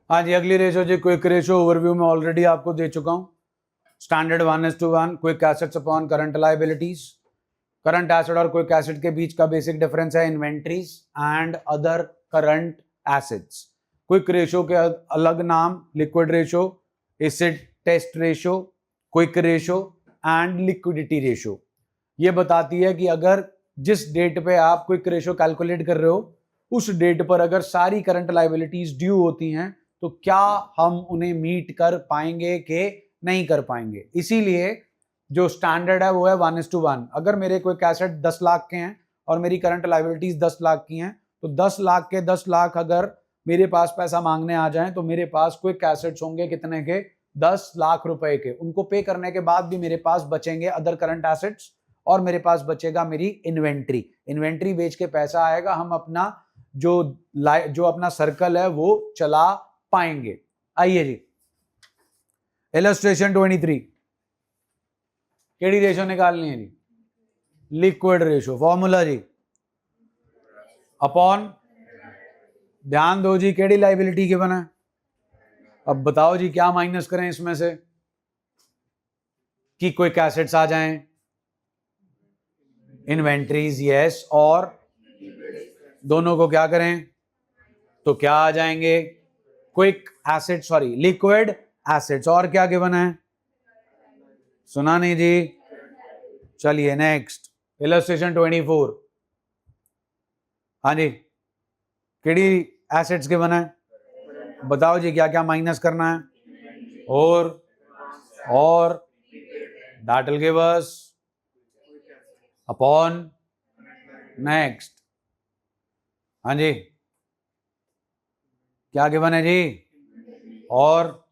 हाँ जी, अगली रेशो जी क्विक रेशो ओवरव्यू में ऑलरेडी आपको दे चुका हूँ। Standard 1:1 quick assets upon current liabilities. Current asset और क्विक एसेट के बीच का बेसिक डिफरेंस है inventories and other current assets. Quick ratio के अलग नाम liquid ratio, acid test ratio, quick ratio and liquidity ratio. ये बताती है कि अगर जिस डेट पे आप क्विक रेशो कैलकुलेट कर रहे हो उस डेट पर अगर सारी करंट लायबिलिटीज ड्यू होती हैं तो क्या हम उन्हें मीट कर पाएंगे कि नहीं कर पाएंगे। इसीलिए जो स्टैंडर्ड है वो है 1:1। अगर मेरे क्विक एसेट 10 लाख के हैं और मेरी करंट लायबिलिटीज 10 लाख की हैं तो 10 लाख के 10 लाख अगर मेरे पास पैसा मांगने आ जाएं तो मेरे पास क्विक एसेट्स होंगे कितने के, 10 लाख रुपए के। उनको पे करने के बाद भी मेरे पास बचेंगे अदर करंट एसेट्स और मेरे पास बचेगा मेरी इन्वेंट्री। इन्वेंट्री बेच के पैसा आएगा, हम अपना जो अपना सर्कल है वो चला पाएंगे। आइए जी इलस्ट्रेशन 23। केडी रेशो निकालनी है जी, लिक्विड रेशो। फॉर्मूला जी अपॉन, ध्यान दो जी केडी लायबिलिटी गिवन है। अब बताओ जी क्या माइनस करें इसमें से कि क्विक एसेट्स आ जाएं। इन्वेंट्रीज यस, और दोनों को क्या करें तो क्या आ जाएंगे, quick asset sorry liquid assets. और क्या गिवन है, सुना नहीं जी। चलिए नेक्स्ट इलस्ट्रेशन 24। हाँ जी केडी एसेट्स गिवन है, बताओ जी क्या क्या माइनस करना है। और that will give us upon next. हाँ जी क्या गिवन है जी, और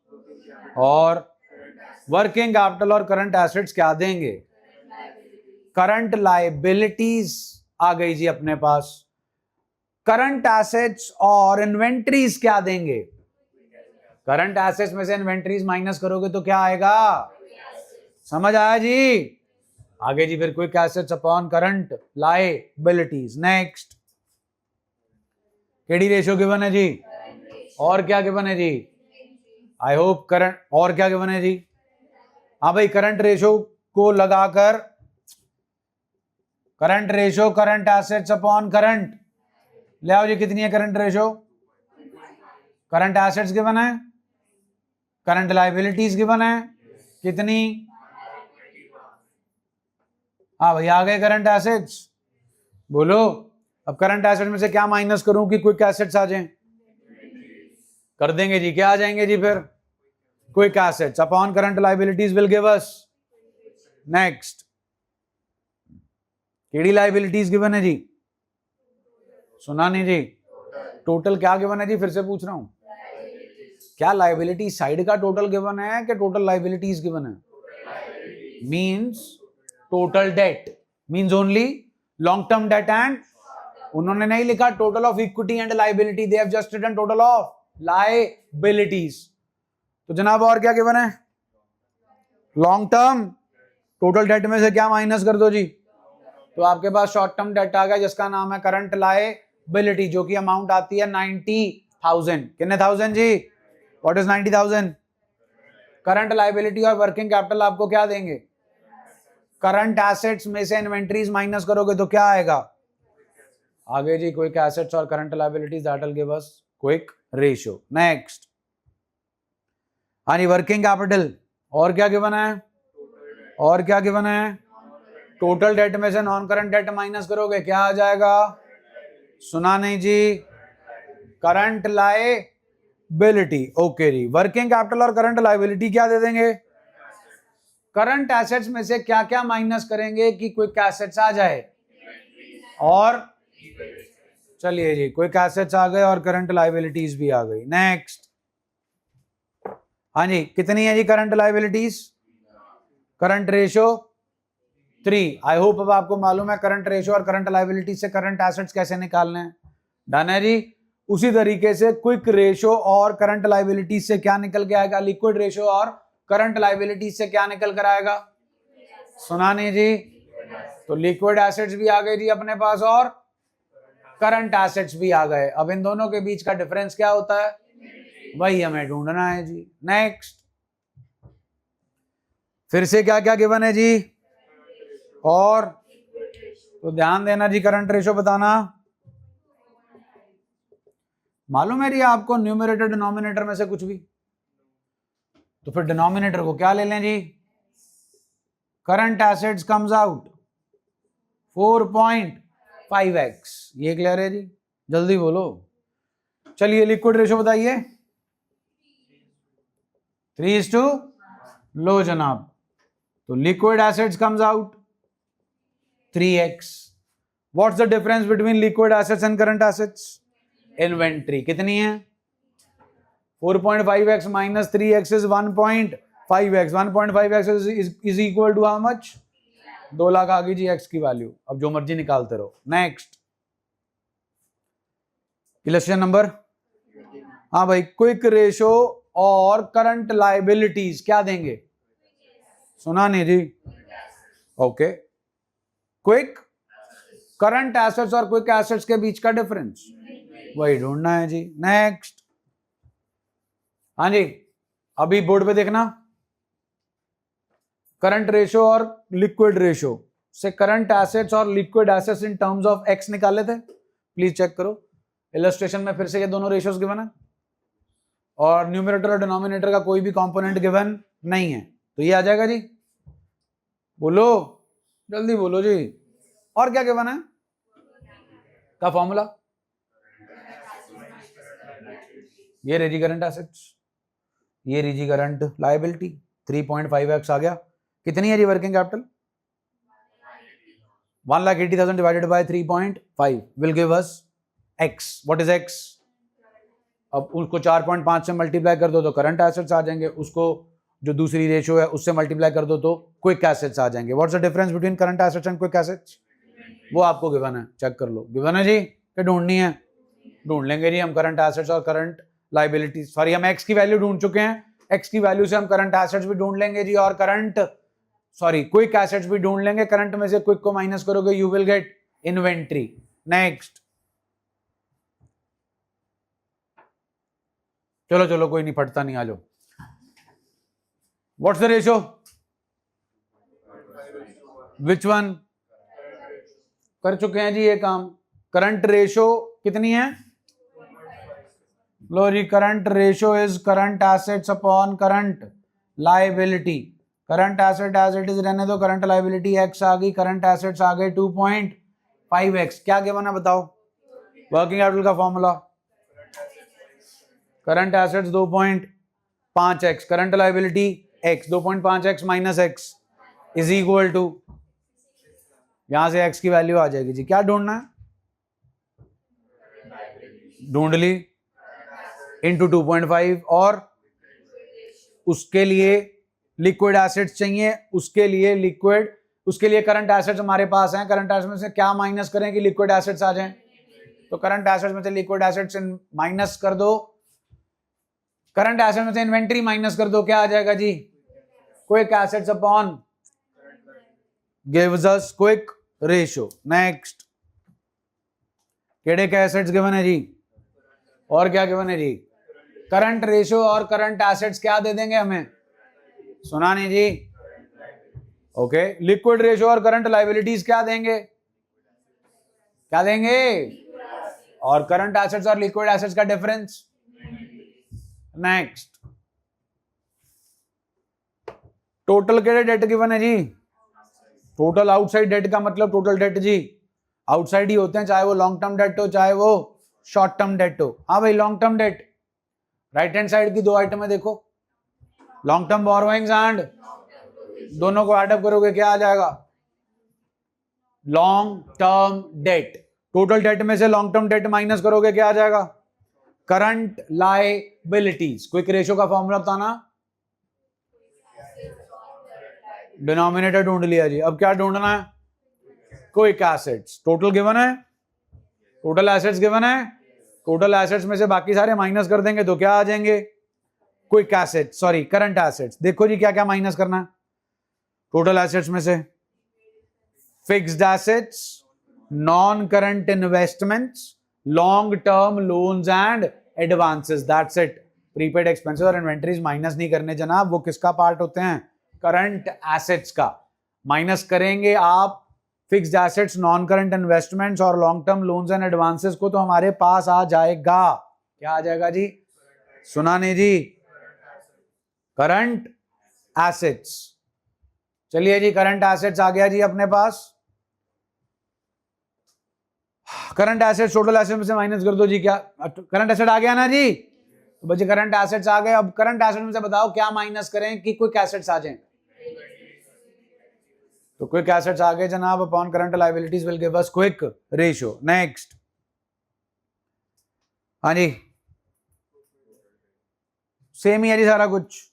वर्किंग कैपिटल और करंट एसेट्स क्या देंगे, करंट लायबिलिटीज आ गई जी अपने पास। करंट एसेट्स और इन्वेंट्रीज क्या देंगे, करंट एसेट्स में से इन्वेंट्रीज माइनस करोगे तो क्या आएगा, समझ आया जी। आगे जी फिर quick assets upon current liabilities. Next KD ratio given है जी, और क्या गिवन है जी, आई होप करंट, और क्या गिवन है जी। हाँ भाई करंट रेशो को लगाकर current ratio current assets upon current ले आओ जी, कितनी है current ratio, current assets given है, करंट लायबिलिटीज गिवन है कितनी, हाँ भाई आ गए करंट एसेट्स। बोलो अब करंट एसेट में से क्या माइनस करूं कि क्विक एसेट्स आ जाएं, कर देंगे जी, क्या आ जाएंगे जी फिर, quick assets upon current liabilities will give us next KD liabilities given है जी, सुना नहीं जी। टोटल क्या गिवन है जी, फिर से पूछ रहा हूं, क्या लायबिलिटी साइड का टोटल गिवन है कि टोटल लायबिलिटीज गिवन है, means total debt means only long term debt and, उन्होंने नहीं लिखा total of equity and liability, they have just written total of liabilities. तो जनाब और क्या गिवन है, लॉन्ग टर्म, टोटल डेट में से क्या माइनस कर दो जी, तो आपके पास शॉर्ट टर्म डेट आ गया जिसका नाम है करंट लायबिलिटी, जो कि अमाउंट आती है 90,000। कितने थाउजेंड जी, व्हाट इज 90,000। करंट लायबिलिटी और वर्किंग कैपिटल आपको क्या देंगे, करंट एसेट्स में से इन्वेंट्रीज माइनस करोगे तो क्या आएगा, आगे जी क्विक एसेट्स और current liabilities that will give us quick ratio. Next हाँ जी वर्किंग कैपिटल, और क्या गिवन है, और क्या गिवन है, टोटल डेट में से नॉन करंट डेट माइनस करोगे क्या आ जाएगा, सुना नहीं जी, करंट लायबिलिटी। ओके जी वर्किंग कैपिटल और करंट लायबिलिटी क्या दे देंगे, करंट एसेट्स में से क्या क्या माइनस करेंगे कि क्विक एसेट्स आ जाए, और चलिए जी क्विक एसेट्स आ गए और करंट लायबिलिटीज भी आ गई। नेक्स्ट हाँ जी कितनी है जी current liabilities, current ratio 3। I hope अब आपको मालूम है करंट रेशो और करंट लायबिलिटीज से करंट एसेट्स कैसे निकालने हैं, डन है जी। उसी तरीके से क्विक रेशो और करंट लायबिलिटीज से क्या निकल के आएगा, लिक्विड रेशो और करंट लायबिलिटीज से क्या निकल कर आएगा, सुना नहीं जी। तो लिक्विड एसेट्स भी आ गए जी अपने पास और करंट एसेट्स भी आ गए। अब इन दोनों के बीच का डिफरेंस क्या होता है, वही हमें ढूंढना है जी। नेक्स्ट, फिर से क्या क्या गिवन है जी, और तो ध्यान देना जी, करंट रेशो बताना। मालूम है जी आपको न्यूमरेटर डिनोमिनेटर में से कुछ भी, तो फिर डिनोमिनेटर को क्या ले लें जी, current assets comes out 4.5x। ये क्लियर है जी, जल्दी बोलो। चलिए लिक्विड रेशो बताइए। 3:, लो जनाब, तो liquid assets comes out 3x। What's the difference between liquid assets and current assets? Inventory कितनी है? 4.5x minus 3x is 1.5x. 1.5x is equal to how much? 2 lakh आ गई जी x की वैल्यू। अब जो मर्जी निकालते रहो। नेक्स्ट, इलस्ट्रेशन नंबर, हाँ भाई, क्विक रेशो और करंट लाइबिलिटीज क्या देंगे? सुना नहीं जी? ओके, क्विक करंट एसेट्स और क्विक एसेट्स के बीच का डिफरेंस वही ढूंढना है जी। नेक्स्ट, हाँ जी, अभी बोर्ड पे देखना, करंट रेशो और लिक्विड रेशो से करंट एसेट्स और liquid assets in terms of x निकाले थे, प्लीज चेक करो। इलस्ट्रेशन में फिर से ये दोनों रेशियोज गिवन है और न्यूमरेटर और डिनोमिनेटर का कोई भी कंपोनेंट गिवन नहीं है, तो ये आ जाएगा जी। बोलो, जल्दी बोलो जी। और क्या गिवन है का फॉर्मूला? ये रेजी करंट एसेट्स, ये रेजी करंट लायबिलिटी। 3.5x आ गया। कितनी है जी working capital? 1,80,000 divided by 3.5 will give us x। What is x? अब उसको 4.5 से मल्टीप्लाई कर दो तो करंट एसेट्स आ जाएंगे, उसको जो दूसरी रेशियो है उससे मल्टीप्लाई कर दो तो क्विक एसेट्स आ जाएंगे। What's the difference between current assets and quick assets? वो आपको गिवन है, चेक कर लो। गिवन है जी कि ढूंढनी है? ढूंढ लेंगे जी हम करंट एसेट्स और करंट लाइबिलिटी। सॉरी, हम x की वैल्यू ढूंढ चुके हैं, x की वैल्यू से हम करंट एसेट्स भी ढूंढ लेंगे जी, और करंट क्विक एसेट्स भी ढूंढ लेंगे। करंट में से क्विक को माइनस करोगे, you will get inventory. Next, चलो चलो कोई नहीं, फटता नहीं, आ जाओ। What's the ratio? Which one? कर चुके हैं जी ये काम। करंट रेशियो कितनी है? लो जी, current ratio is current assets upon current liability. Current asset as it is रहने दो, करंट लाइबिलिटी x आ गई, करंट एसेट्स आ गए 2.5x। क्या गिवन है बताओ? वर्किंग कैपिटल का formula, current assets 2.5x, current liability x, 2.5x minus x is equal to, यहां से x की वैल्यू आ जाएगी जी। क्या ढूंढना है? ढूंढ ली, इंटू 2.5, और उसके लिए लिक्विड एसेट्स चाहिए, उसके लिए करंट एसेट्स हमारे पास हैं। करंट एसेट्स में से क्या माइनस करें कि लिक्विड एसेट्स आ जाएं? तो करंट एसेट्स में से लिक्विड एसेट्स माइनस कर दो, करंट एसेट्स में से इन्वेंट्री माइनस कर दो, क्या आ जाएगा जी? Quick assets upon gives us quick ratio. Next, केड़े के एसेट्स गिवन है जी, और क्या गिवन है जी? करंट रेशियो और करंट एसेट्स क्या दे देंगे हमें? सुना नहीं जी? ओके, लिक्विड रेशियो और करंट लाइबिलिटीज क्या देंगे? क्या देंगे? और करंट एसेट्स और लिक्विड एसेट्स का डिफरेंस। नेक्स्ट, टोटल केड़े डेट गिवन है जी? टोटल आउटसाइड डेट का मतलब total date ji outside he होते हैं, चाहे वो लॉन्ग टर्म डेट हो चाहे वो शॉर्ट टर्म डेट हो। हाँ भाई, long term date right hand side की दो आइटम है, देखो, लॉन्ग टर्म बोरोइंग्स एंड, दोनों को एडअप करोगे क्या आ जाएगा? Long term date. Total date में से लॉन्ग टर्म डेट माइनस करोगे क्या आ जाएगा? Current liabilities. क्विक रेशियो का फॉर्मूला बताना। डिनोमिनेटर ढूंढ लिया जी, अब क्या ढूंढना है? Quick assets. टोटल गिवन है, टोटल एसेट्स गिवन है, टोटल एसेट्स में से बाकी सारे माइनस कर देंगे तो क्या आ जाएंगे? Quick assets, sorry current assets. देखो जी क्या क्या माइनस करना है टोटल एसेट्स में से? Fixed assets, non current investments, long term loans and advances, that's it. Prepaid expenses और इन्वेंटरीज माइनस नहीं करने जनाब, वो किसका पार्ट होते हैं? करंट एसेट्स का। माइनस करेंगे आप fixed assets, non current investments और long term loans and advances को, तो हमारे पास आ जाएगा, क्या आ जाएगा जी? सुना नहीं जी? Current assets. चलिए जी, करंट एसेट्स आ गया जी अपने पास। करंट एसेट्स टोटल एसेट में से माइनस कर दो जी। क्या करंट एसेट आ गया ना जी? तो बच्चे करंट एसेट्स आ गए। अब करंट एसेट में से बताओ क्या माइनस करें कि क्विक एसेट्स आ जाएं? तो क्विक एसेट्स आ गए जनाब। Upon current liabilities will give us quick ratio. Next, हाँ जी सेम ही है जी सारा कुछ।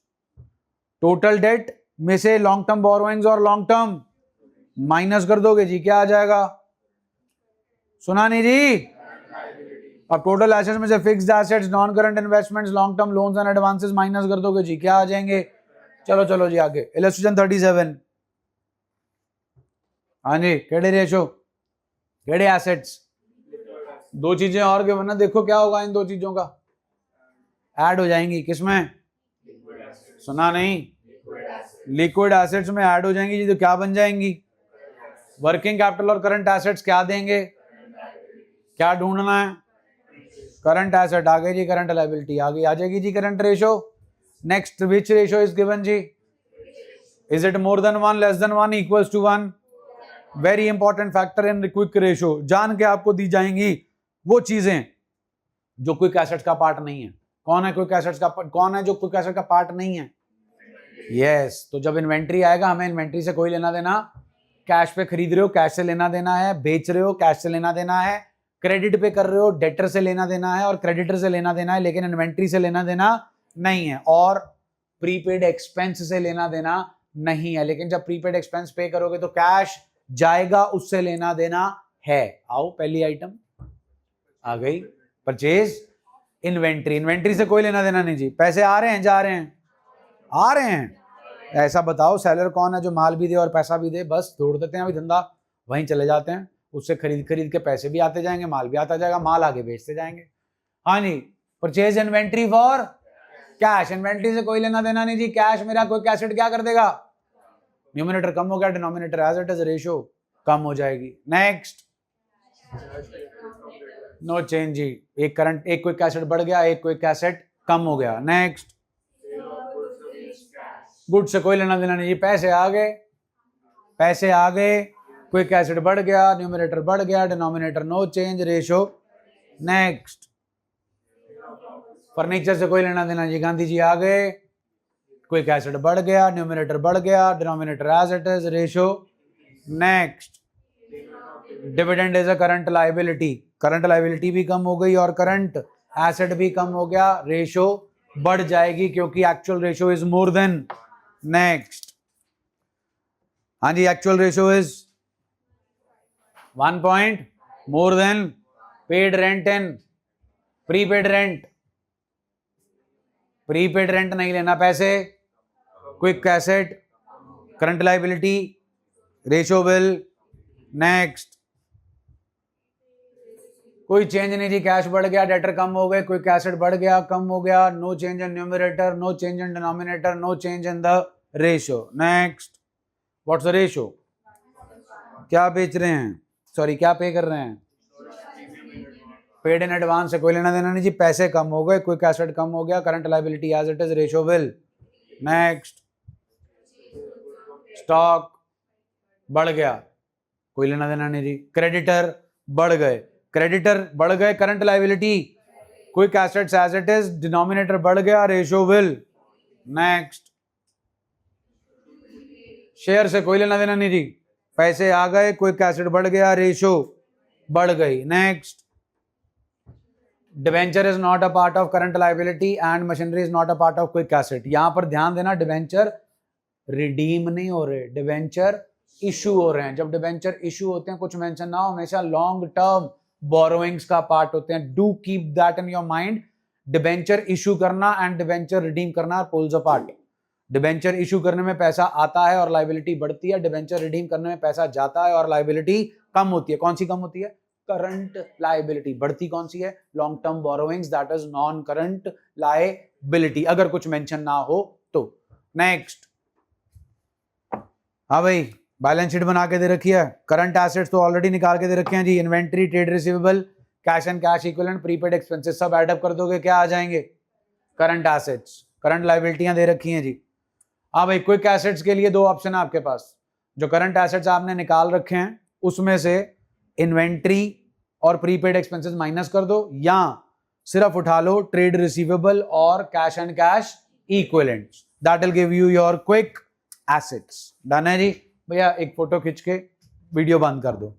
टोटल डेट में से लॉन्ग टर्म बोरोइंग्स और लॉन्ग टर्म माइनस कर दोगे जी, क्या आ जाएगा? सुना नहीं जी? अब टोटल एसेट्स में से fixed assets, non current investments, long term loans and advances minus कर दोगे जी, क्या आ जाएंगे? चलो चलो जी आगे। इलस्ट्रेशन 37। हाँ जी, केड़े रेशो, केड़े एसेट्स? दो चीजें और के वरना देखो क्या होगा, इन दो चीजों का ऐड हो जाएंगी। किसमें? सुना नहीं? लिक्विड एसेट्स में ऐड हो जाएंगी जी, तो क्या बन जाएंगी? वर्किंग कैपिटल और करंट एसेट्स क्या देंगे? क्या ढूंढना है? करंट एसेट आ गई जी, करंट लायबिलिटी आ गई, आ जाएगी जी current ratio. Next, which ratio is given जी? Is it more than 1, less than 1, equals to 1? Very important factor in quick ratio. जान के आपको दी जाएंगी वो चीजें जो क्विक एसेट्स का पार्ट नहीं है। कौन है क्विक एसेट्स का? कौन है जो क्विक एसेट का पार्ट नहीं है? यस। तो जब इन्वेंट्री आएगा, हमें इन्वेंट्री से कोई लेना देना, कैश पे खरीद रहे हो कैश से लेना देना है, बेच रहे हो कैश से लेना देना है, क्रेडिट पे कर रहे हो डेटर से लेना देना है और क्रेडिटर से लेना देना है, लेकिन इन्वेंट्री से लेना देना नहीं है। और प्रीपेड एक्सपेंस से लेना देना नहीं है, लेकिन जब प्रीपेड एक्सपेंस पे करोगे तो कैश जाएगा, उससे लेना देना है। आओ, पहली आइटम आ गई, परचेज इन्वेंट्री। इन्वेंट्री से कोई लेना देना नहीं जी। पैसे आ रहे हैं, जा रहे हैं? आ रहे हैं। ऐसा बताओ सेलर कौन है जो माल भी दे और पैसा भी दे? बस तोड़ देते हैं अभी धंधा, वहीं चले जाते हैं, उससे खरीद खरीद के पैसे भी आते जाएंगे, माल भी आता जाएगा, माल आगे बेचते जाएंगे। हाँ जी, purchase inventory for cash. Inventory से कोई लेना देना नहीं जी। कैश मेरा कोई एसेट क्या कर देगा? न्यूमरेटर कम हो गया, denominator as it is ratio कम हो जाएगी। नेक्स्ट, नो चेंज जी। एक करंट, एक क्विक एसेट बढ़ गया, एक क्विक एसेट कम हो गया। नेक्स्ट, गुड से कोई लेना देना नहीं जी। पैसे आ गए, पैसे आ गए, क्विक एसिड बढ़ गया, न्यूमरेटर बढ़ गया, denominator no change, ratio. Next, furniture से कोई लेना देना जी। गांधी जी आ गए, क्विक एसिड बढ़ गया, न्यूमरेटर बढ़ गया, denominator as it is, ratio. Next, dividend is a current liability. Current liability भी कम हो गई और करंट एसेट भी कम हो गया, रेशो बढ़ जाएगी क्योंकि actual ratio is more than. Next, हाँ जी, actual ratio is 1 point more than paid rent and prepaid rent। Prepaid rent नहीं लेना पैसे, quick asset, current liability, ratio bill. Next, कोई चेंज नहीं जी। कैश बढ़ गया, डेटर कम हो गए, क्विक एसेट बढ़ गया, कम हो गया, no change in numerator, no change in denominator, no change in the ratio. Next, what's the ratio? क्या बेच रहे हैं, सॉरी क्या पे कर रहे हैं? पेड इन एडवांस से कोई लेना देना नहीं जी। पैसे कम हो गए, क्विक एसेट कम हो गया, current liability as it is, ratio will. Next, stock बढ़ गया, कोई लेना देना नहीं जी। क्रेडिटर बढ़ गए, क्रेडिटर बढ़ गए, current liability, quick assets as it is, denominator बढ़ गया, रेशो विल। नेक्स्ट, शेयर से कोई लेना देना नहीं जी। पैसे आ गए, क्विक एसिड बढ़ गया, रेशो बढ़ गई। Next, debenture is not a part of current liability and machinery is not a part of quick acid. यहां पर ध्यान देना, डिवेंचर रिडीम नहीं हो रहे, डिवेंचर इशू हो रहे हैं। जब डिवेंचर इशू होते हैं, कुछ मेंशन ना हो, हमेशा लॉन्ग टर्म बोरोइंग्स का पार्ट होते हैं। Do keep that in your mind. Debenture issue करना एंड डिवेंचर रिडीम करना पुल्स अपार्ट। डिवेंचर इशू करने में पैसा आता है और लायबिलिटी बढ़ती है, डिवेंचर रिडीम करने में पैसा जाता है और लायबिलिटी कम होती है। कौन सी कम होती है? Current liability. बढ़ती कौन सी है? Long term borrowings, that is non current liability. Liability, अगर कुछ मेंशन ना हो तो। नेक्स्ट, हाँ भाई बैलेंस शीट बना के दे रखी है, करंट एसेट्स तो ऑलरेडी निकाल के दे रखे हैं जी, inventory, trade receivable, cash and cash equivalent, prepaid expenses सब एडअप कर दोगे क्या आ जाएंगे? Current assets. करंट लायबिलिटियां दे रखी हैं जी। हाँ भाई क्विक एसेट्स के लिए दो ऑप्शन है आपके पास, जो करंट एसेट्स आपने निकाल रखे हैं उसमें से इन्वेंट्री और प्रीपेड एक्सपेंसेस माइनस कर दो, या सिर्फ उठा लो ट्रेड रिसीवेबल और cash and cash equivalents, that will give you your quick assets. Done है जी भैया, एक फोटो खींच के वीडियो बंद कर दो।